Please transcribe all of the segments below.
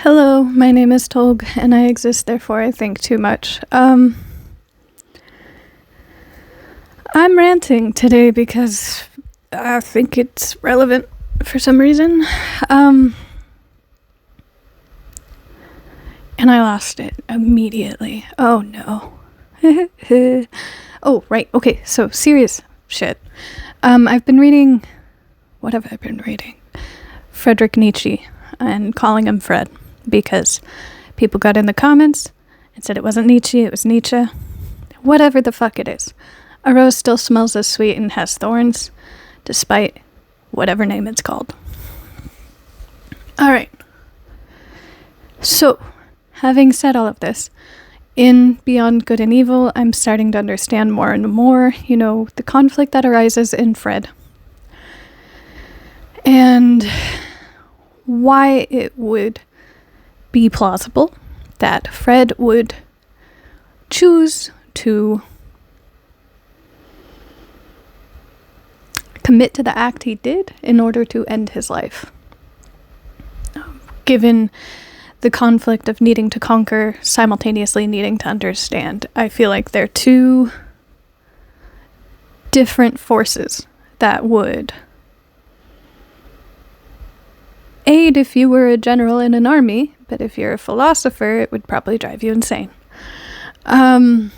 Hello, my name is Tolg, and I exist, therefore I think too much. I'm ranting today because I think it's relevant for some reason. And I lost it immediately. Oh no. Oh, right. Okay, so serious shit. I've been reading... What have I been reading? Friedrich Nietzsche, and calling him Fred, because people got in the comments and said it wasn't Nietzsche, it was Nietzsche. Whatever the fuck it is. A rose still smells as sweet and has thorns, despite whatever name it's called. Alright. So, having said all of this, in Beyond Good and Evil, I'm starting to understand more and more, the conflict that arises in Fred. And why it would be plausible that Fred would choose to commit to the act he did in order to end his life. Given the conflict of needing to conquer, simultaneously needing to understand, I feel like they're two different forces that would aid if you were a general in an army, but if you're a philosopher, it would probably drive you insane. Having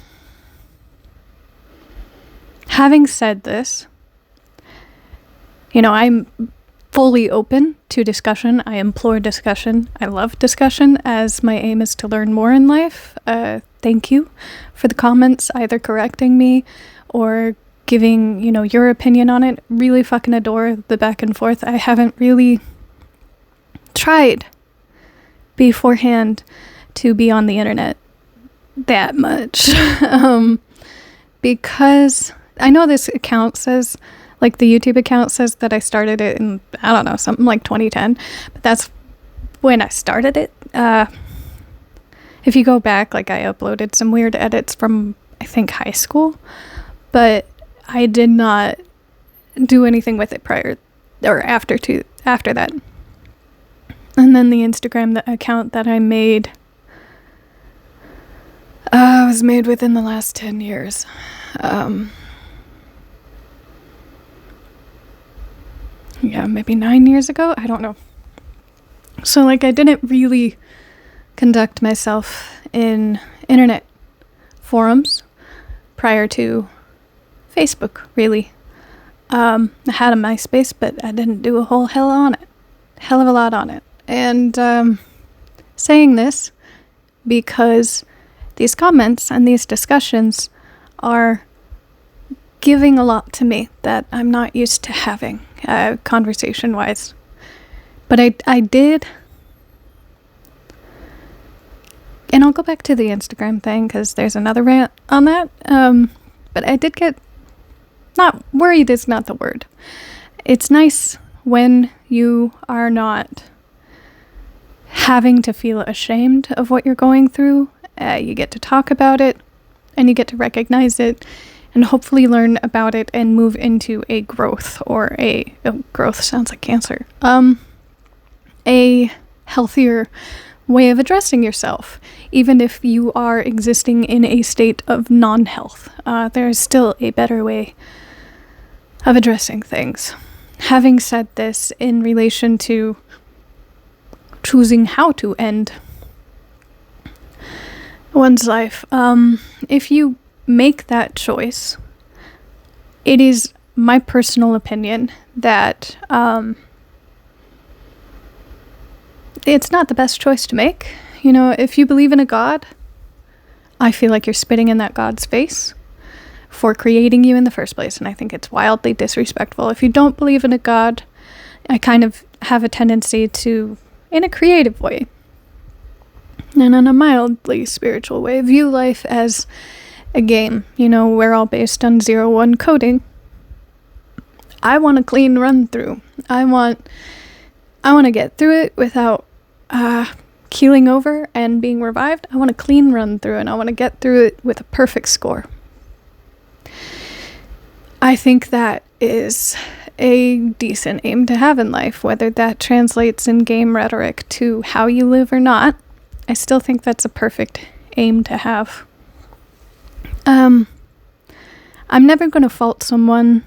said this, I'm fully open to discussion. I implore discussion. I love discussion, as my aim is to learn more in life. Thank you for the comments, either correcting me or giving, your opinion on it. Really fucking adore the back and forth. I haven't really tried beforehand to be on the internet that much. Because I know this account says, like the YouTube account says that I started it in, I don't know, something like 2010, but that's when I started it. If you go back, I uploaded some weird edits from, I think, high school, but I did not do anything with it prior or after that. And then the Instagram account that I made was made within the last 10 years. Yeah, maybe 9 years ago? I don't know. So, I didn't really conduct myself in internet forums prior to Facebook, really. I had a MySpace, but I didn't do a whole hell of a lot on it. And saying this because these comments and these discussions are giving a lot to me that I'm not used to having, conversation-wise. But I did, and I'll go back to the Instagram thing because there's another rant on that, but I did get, not worried is not the word. It's nice when you are not having to feel ashamed of what you're going through. You get to talk about it, and you get to recognize it, and hopefully learn about it and move into a growth, or growth sounds like cancer, a healthier way of addressing yourself. Even if you are existing in a state of non-health, there is still a better way of addressing things. Having said this, in relation to choosing how to end one's life, if you make that choice, it is my personal opinion that it's not the best choice to make. If you believe in a God, I feel like you're spitting in that God's face for creating you in the first place, and I think it's wildly disrespectful. If you don't believe in a God, I kind of have a tendency to, in a creative way and in a mildly spiritual way, view life as a game. We're all based on 0-1 coding. I want a clean run through. I want to get through it without keeling over and being revived. I want a clean run through, and I want to get through it with a perfect score. I think that is a decent aim to have in life. Whether that translates in game rhetoric to how you live or not, I still think that's a perfect aim to have. I'm never going to fault someone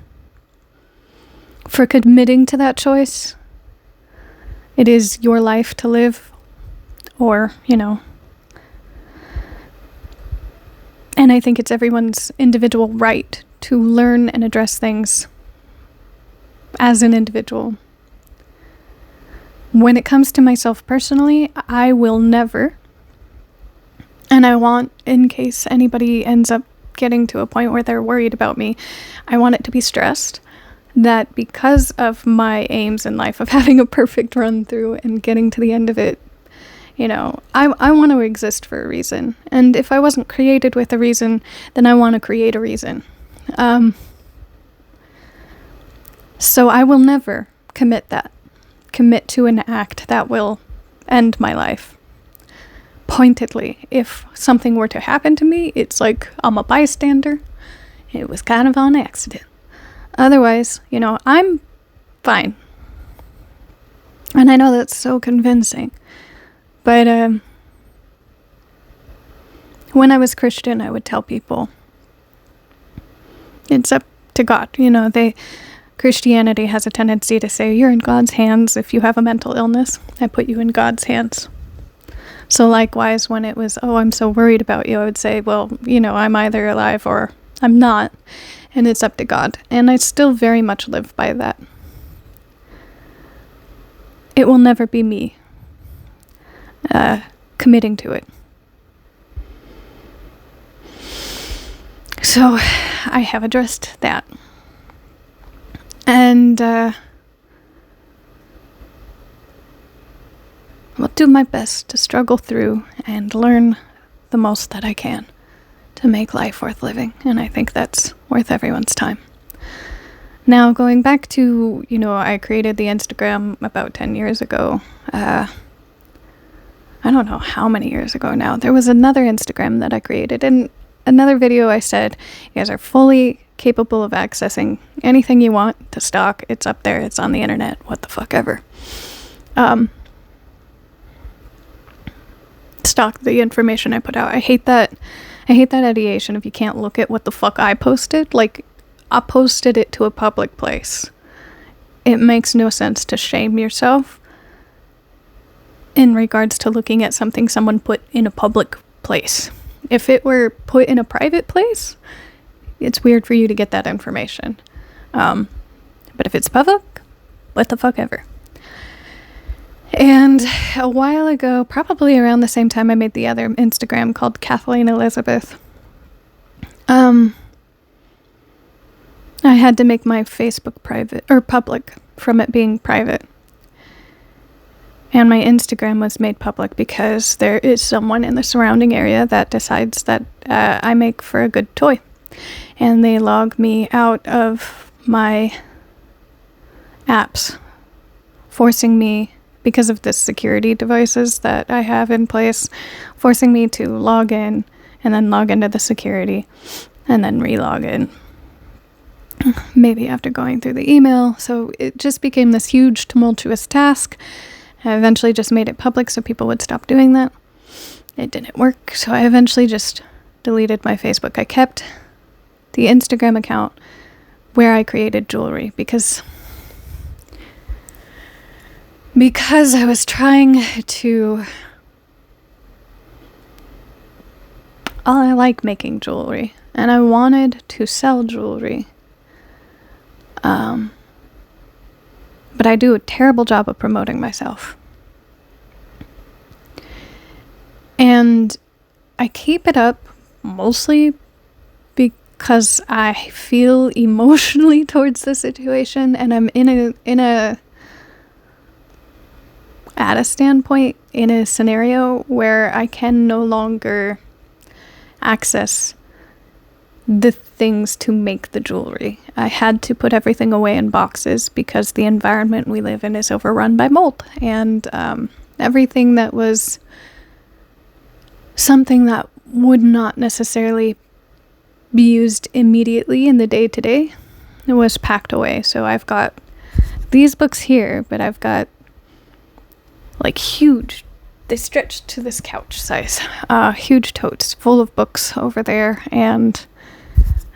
for committing to that choice. It is your life to live, or, and I think it's everyone's individual right to learn and address things as an individual. When it comes to myself personally, I will never, and I want, in case anybody ends up getting to a point where they're worried about me, I want it to be stressed that because of my aims in life of having a perfect run through and getting to the end of it, I want to exist for a reason. And if I wasn't created with a reason, then I want to create a reason. So I will never commit to an act that will end my life. Pointedly, if something were to happen to me, it's like I'm a bystander. It was kind of on accident. Otherwise, I'm fine. And I know that's so convincing. But when I was Christian, I would tell people, it's up to God. Christianity has a tendency to say, you're in God's hands. If you have a mental illness, I put you in God's hands. So likewise, when it was, I'm so worried about you, I would say, well, I'm either alive or I'm not. And it's up to God. And I still very much live by that. It will never be me committing to it. So I have addressed that. And I'll do my best to struggle through and learn the most that I can to make life worth living. And I think that's worth everyone's time. Now, going back to, I created the Instagram about 10 years ago. I don't know how many years ago now. There was another Instagram that I created. In another video, I said, you guys are fully capable of accessing anything you want to stalk. It's up there. It's on the internet. What the fuck ever. Stalk the information I put out. I hate that ideation of you can't look at what the fuck I posted. Like, I posted it to a public place. It makes no sense to shame yourself in regards to looking at something someone put in a public place. If it were put in a private place, it's weird for you to get that information. But if it's public, what the fuck ever. And a while ago, probably around the same time I made the other Instagram called Kathleen Elizabeth, I had to make my Facebook private or public from it being private. And my Instagram was made public because there is someone in the surrounding area that decides that I make for a good toy. And they log me out of my apps, forcing me, because of the security devices that I have in place, forcing me to log in and then log into the security and then re-log in. Maybe after going through the email. So it just became this huge tumultuous task. I eventually just made it public so people would stop doing that. It didn't work, so I eventually just deleted my Facebook. I kept the Instagram account where I created jewelry because I was trying to... I like making jewelry, and I wanted to sell jewelry. But I do a terrible job of promoting myself. And I keep it up mostly because I feel emotionally towards the situation, and I'm at a standpoint in a scenario where I can no longer access the things to make the jewelry. I had to put everything away in boxes because the environment we live in is overrun by mold, and everything that was something that would not necessarily be used immediately in the day-to-day was packed away. So I've got these books here, but I've got like huge, they stretch to this couch size, huge totes full of books over there, and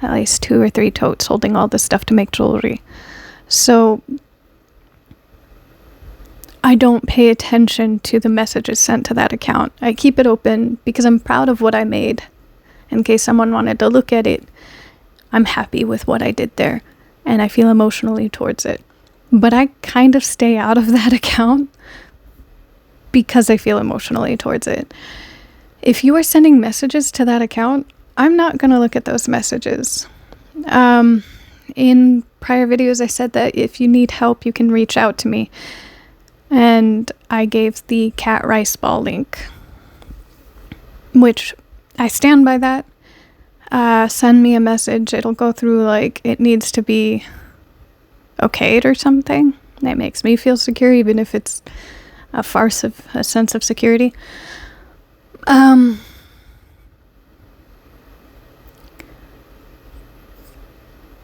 at least 2 or 3 totes holding all this stuff to make jewelry. So I don't pay attention to the messages sent to that account. I keep it open because I'm proud of what I made. In case someone wanted to look at it, I'm happy with what I did there, and I feel emotionally towards it. But I kind of stay out of that account because I feel emotionally towards it. If you are sending messages to that account, I'm not going to look at those messages. In prior videos, I said that if you need help, you can reach out to me. And I gave the cat rice ball link, which I stand by that. Send me a message. It'll go through like it needs to be okayed or something. That makes me feel secure, even if it's a farce of a sense of security.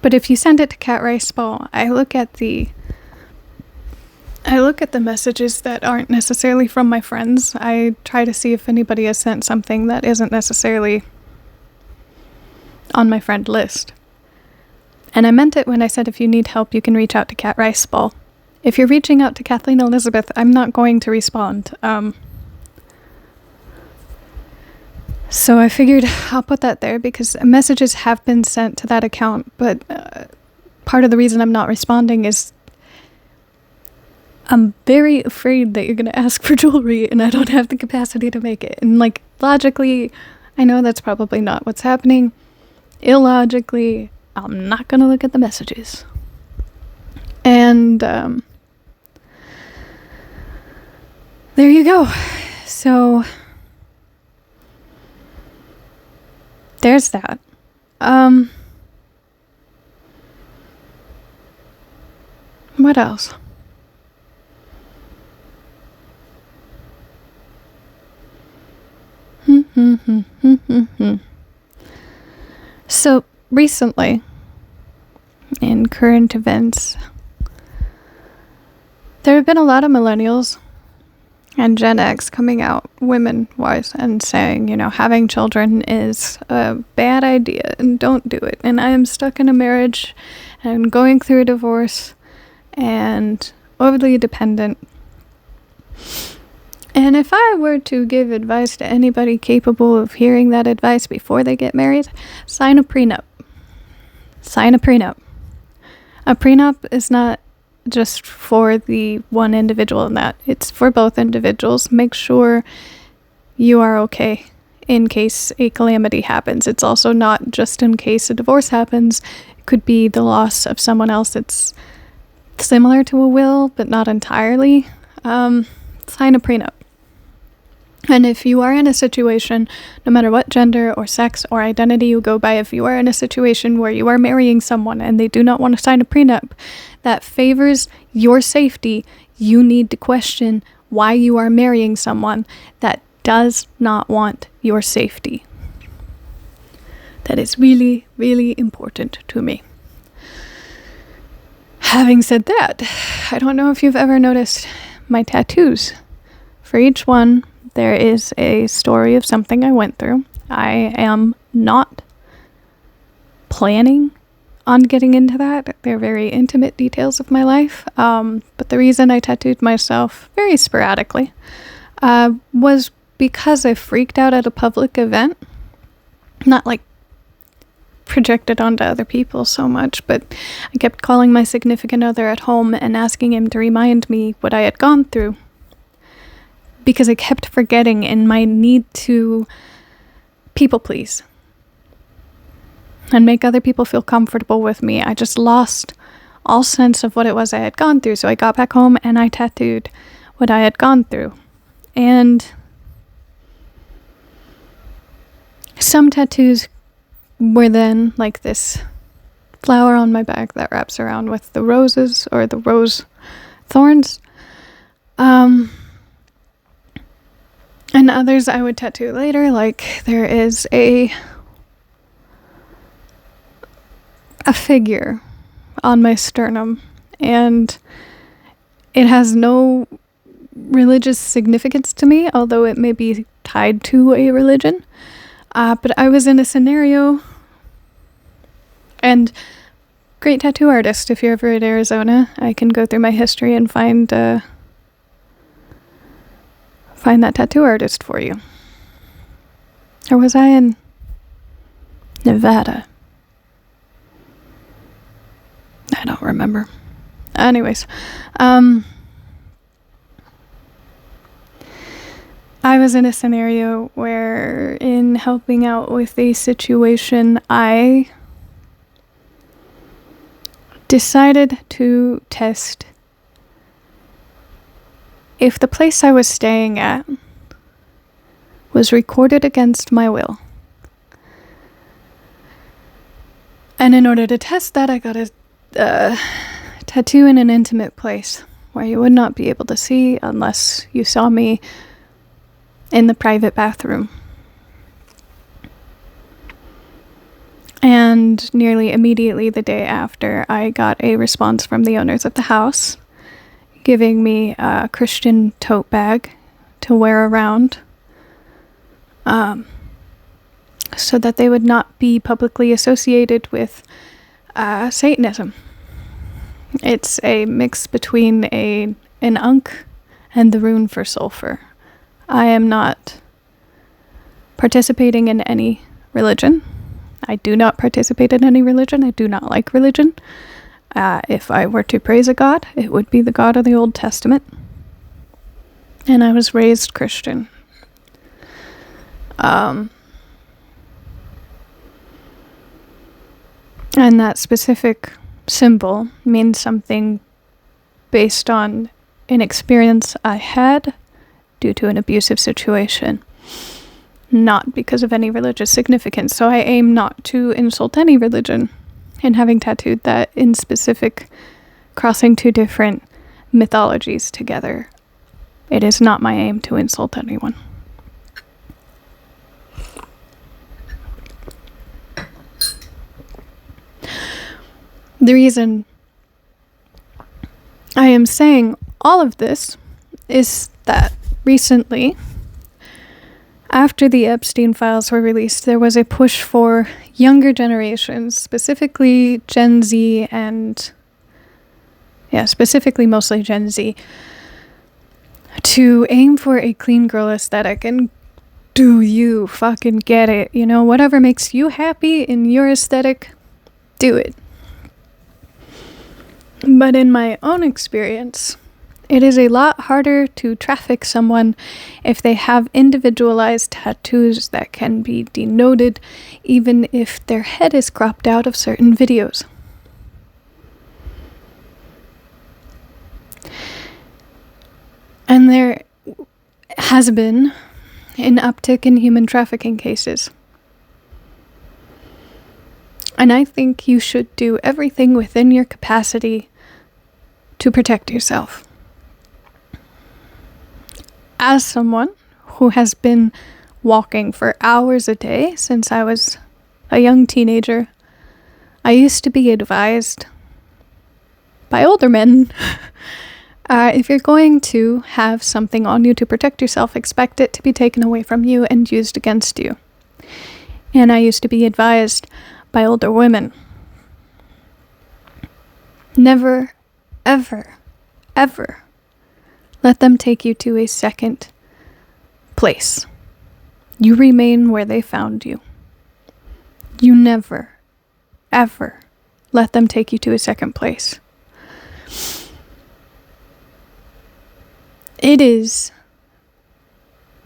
But if you send it to Cat Rice Ball, I look at the messages that aren't necessarily from my friends. I try to see if anybody has sent something that isn't necessarily on my friend list. And I meant it when I said if you need help, you can reach out to Cat Rice Ball. If you're reaching out to Kathleen Elizabeth, I'm not going to respond. So I figured I'll put that there because messages have been sent to that account, but part of the reason I'm not responding is I'm very afraid that you're going to ask for jewelry and I don't have the capacity to make it. And like logically, I know that's probably not what's happening. Illogically, I'm not going to look at the messages. And there you go. So there's that. What else? So recently, in current events, there have been a lot of millennials and Gen X coming out, women-wise, and saying, you know, having children is a bad idea and don't do it. And I am stuck in a marriage and going through a divorce and overly dependent. And if I were to give advice to anybody capable of hearing that advice before they get married, sign a prenup. Sign a prenup. A prenup is not just for the one individual in that. It's for both individuals. Make sure you are okay in case a calamity happens. It's also not just in case a divorce happens. It could be the loss of someone else. It's similar to a will, but not entirely. Sign a prenup. And if you are in a situation, no matter what gender or sex or identity you go by, if you are in a situation where you are marrying someone and they do not want to sign a prenup that favors your safety, you need to question why you are marrying someone that does not want your safety. That is really, really important to me. Having said that, I don't know if you've ever noticed my tattoos. For each one, there is a story of something I went through. I am not planning on getting into that. They're very intimate details of my life. But the reason I tattooed myself very sporadically was because I freaked out at a public event. Not like projected onto other people so much, but I kept calling my significant other at home and asking him to remind me what I had gone through. Because I kept forgetting in my need to people please and make other people feel comfortable with me. I just lost all sense of what it was I had gone through. So I got back home and I tattooed what I had gone through. And some tattoos were then like this flower on my back that wraps around with the roses or the rose thorns. And others I would tattoo later, like there is a figure on my sternum, and it has no religious significance to me, although it may be tied to a religion. But I was in a scenario, and great tattoo artist, if you're ever in Arizona, I can go through my history and find that tattoo artist for you. Or was I in Nevada? I don't remember. Anyways, I was in a scenario where, in helping out with a situation, I decided to test if the place I was staying at was recorded against my will. And in order to test that, I got a tattoo in an intimate place where you would not be able to see unless you saw me in the private bathroom. And nearly immediately the day after, I got a response from the owners of the house giving me a Christian tote bag to wear around, so that they would not be publicly associated with Satanism. It's a mix between an Ankh and the rune for sulfur. I am not participating in any religion. I do not participate in any religion. I do not like religion. If I were to praise a god, it would be the God of the Old Testament. And I was raised Christian. And that specific symbol means something based on an experience I had due to an abusive situation, not because of any religious significance. So I aim not to insult any religion in having tattooed that in specific, crossing two different mythologies together. It is not my aim to insult anyone. The reason I am saying all of this is that recently, after the Epstein files were released, there was a push for younger generations, specifically Gen Z and, specifically mostly Gen Z, to aim for a clean girl aesthetic. And do you fucking get it? You know, whatever makes you happy in your aesthetic, do it. But in my own experience, it is a lot harder to traffic someone if they have individualized tattoos that can be denoted, even if their head is cropped out of certain videos. And there has been an uptick in human trafficking cases. And I think you should do everything within your capacity to protect yourself. As someone who has been walking for hours a day since I was a young teenager, I used to be advised by older men, if you're going to have something on you to protect yourself, expect it to be taken away from you and used against you. And I used to be advised by older women, never, ever, ever let them take you to a second place. You remain where they found you. You never, ever let them take you to a second place. It is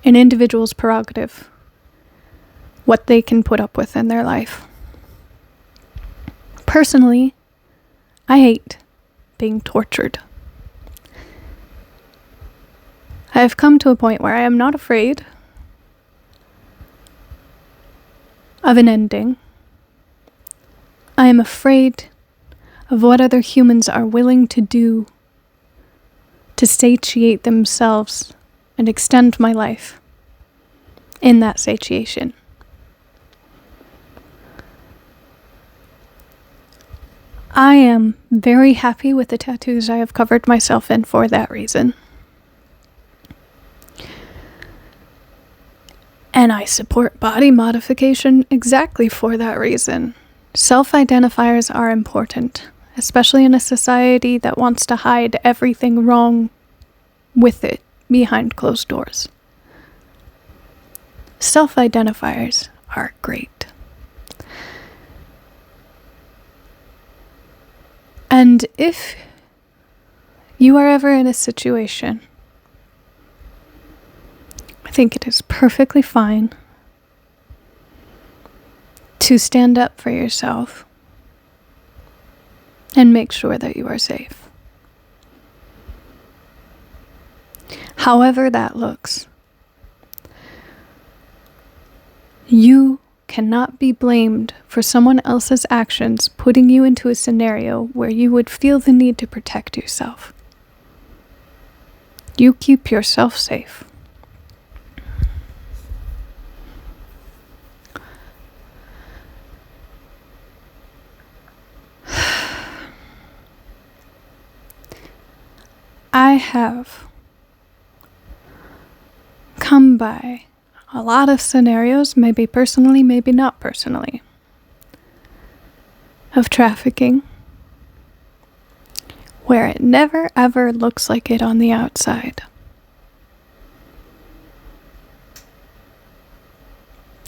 an individual's prerogative what they can put up with in their life. Personally, I hate being tortured. I have come to a point where I am not afraid of an ending. I am afraid of what other humans are willing to do to satiate themselves and extend my life in that satiation. I am very happy with the tattoos I have covered myself in for that reason. And I support body modification exactly for that reason. Self-identifiers are important, especially in a society that wants to hide everything wrong with it behind closed doors. Self-identifiers are great. And if you are ever in a situation, I think it is perfectly fine to stand up for yourself and make sure that you are safe. However that looks, you cannot be blamed for someone else's actions putting you into a scenario where you would feel the need to protect yourself. You keep yourself safe. I have come by a lot of scenarios, maybe personally, maybe not personally, of trafficking where it never ever looks like it on the outside.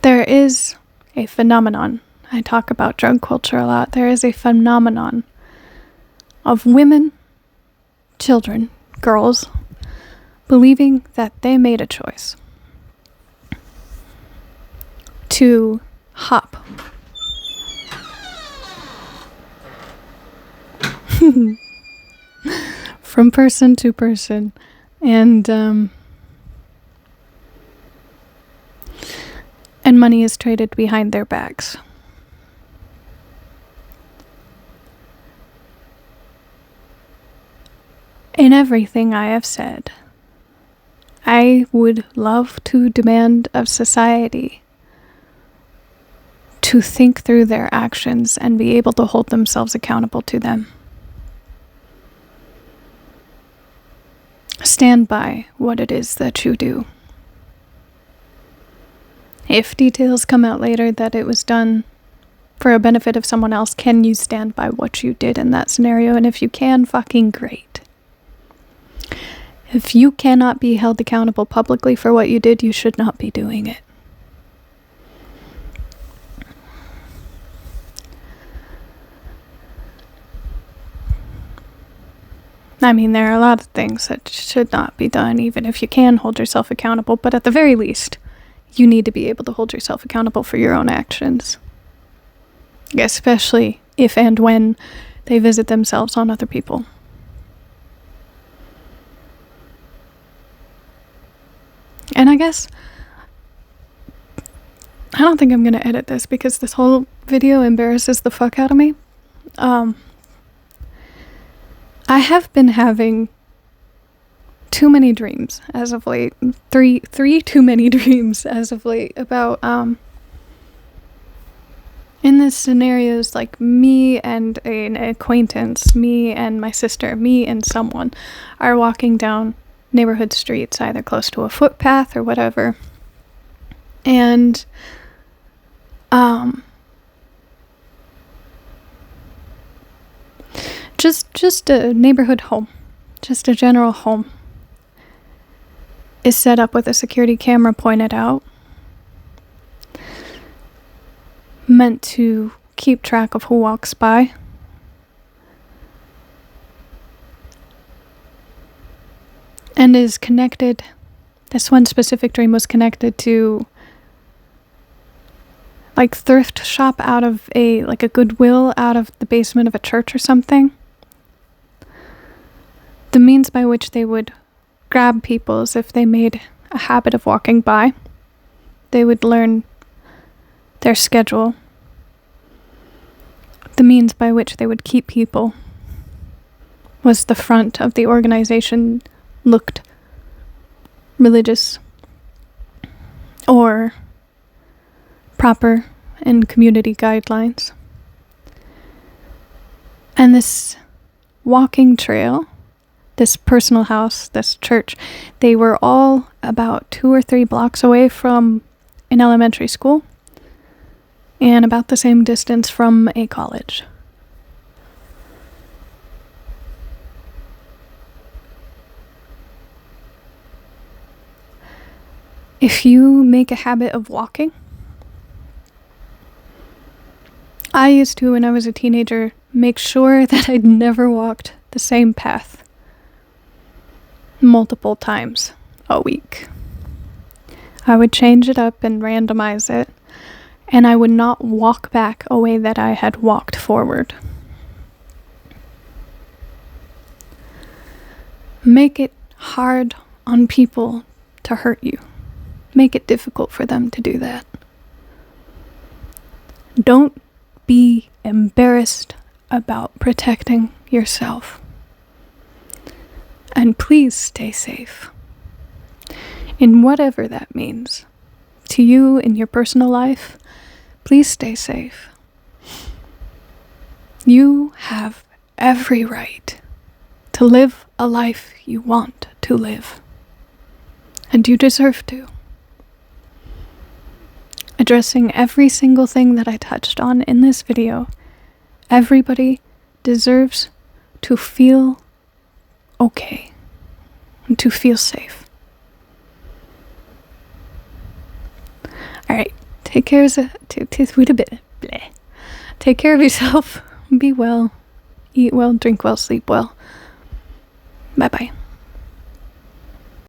There is a phenomenon. I talk about drug culture a lot. There is a phenomenon of women, children, girls, believing that they made a choice to hop from person to person and money is traded behind their backs. In everything I have said, I would love to demand of society to think through their actions and be able to hold themselves accountable to them. Stand by what it is that you do. If details come out later that it was done for a benefit of someone else, can you stand by what you did in that scenario? And if you can, fucking great. If you cannot be held accountable publicly for what you did, you should not be doing it. I mean, there are a lot of things that should not be done, even if you can hold yourself accountable, but at the very least, you need to be able to hold yourself accountable for your own actions. Especially if and when they visit themselves on other people. And I guess, I don't think I'm going to edit this because this whole video embarrasses the fuck out of me. I have been having too many dreams as of late. Three too many dreams as of late about, in the scenarios like me and an acquaintance, me and my sister, me and someone are walking down neighborhood streets, either close to a footpath or whatever. And, just a neighborhood home, just a general home, is set up with a security camera pointed out, meant to keep track of who walks by. And is connected, this one specific dream was connected to like thrift shop out of a Goodwill out of the basement of a church or something. The means by which they would grab people is if they made a habit of walking by. They would learn their schedule. The means by which they would keep people was the front of the organization looked religious or proper in community guidelines. And this walking trail, this personal house, this church, they were all about 2 or 3 blocks away from an elementary school and about the same distance from a college. If you make a habit of walking, I used to, when I was a teenager, make sure that I'd never walked the same path multiple times a week. I would change it up and randomize it, and I would not walk back a way that I had walked forward. Make it hard on people to hurt you. Make it difficult for them to do that. Don't be embarrassed about protecting yourself. And please stay safe. In whatever that means. To you in your personal life, please stay safe. You have every right to live a life you want to live. And you deserve to. Addressing every single thing that I touched on in this video, everybody deserves to feel okay and to feel safe. Alright, take care of yourself, be well, eat well, drink well, sleep well. Bye bye.